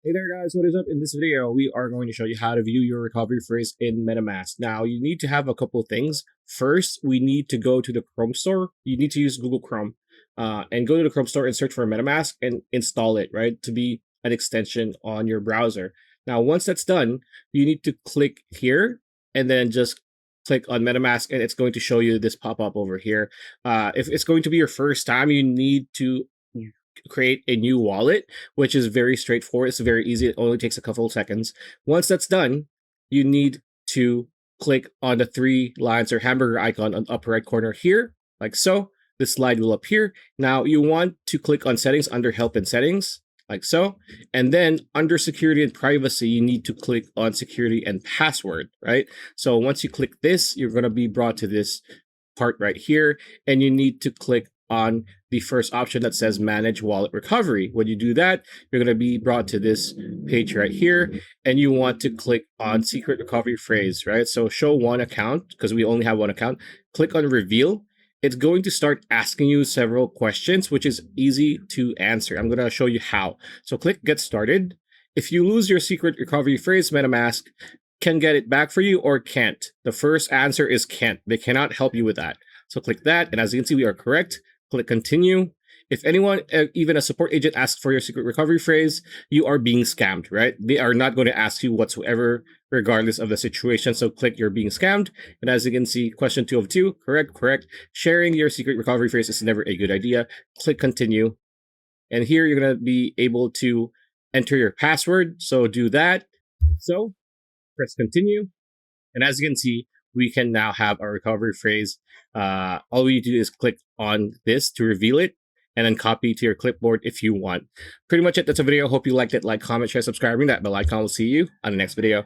Hey there guys, what is up? In this video, we are going to show you how to view your recovery phrase in MetaMask. Now, you need to have a couple of things. First, we need to go to the Chrome store. You need to use Google Chrome and go to the Chrome store and search for MetaMask and install it, right? To be an extension on your browser. Now, once that's done, you need to click here and then just click on MetaMask and it's going to show you this pop-up over here. If it's going to be your first time, you need to create a new wallet, which is very straightforward. It's very easy. It only takes a couple of seconds. Once that's done, you need to click on the three lines or hamburger icon on the upper right corner here, like so. This slide will appear. Now you want to click on settings under help and settings, like so. And then under security and privacy, you need to click on security and password, right? So once you click this, you're going to be brought to this part right here, and you need to click on the first option that says manage wallet recovery. When you do that, you're going to be brought to this page right here, and you want to click on secret recovery phrase, right? So show one account, because we only have one account. Click on reveal. It's going to start asking you several questions, which is easy to answer. I'm going to show you how. So click get started. If you lose your secret recovery phrase, MetaMask can get it back for you or can't. The first answer is can't. They cannot help you with that. So click that, and as you can see, we are correct. Click continue. If anyone, even a support agent, asks for your secret recovery phrase, you are being scammed, right? They are not going to ask you whatsoever, regardless of the situation. So click you're being scammed. And as you can see, question 2 of 2, correct. Sharing your secret recovery phrase is never a good idea. Click continue. And here you're going to be able to enter your password. So do that. Like so. Press continue. And as you can see, we can now have our recovery phrase. All we do is click on this to reveal it and then copy to your clipboard if you want. Pretty much it. That's a video. Hope you liked it. Like, comment, share, subscribe, ring that bell icon. We'll see you on the next video.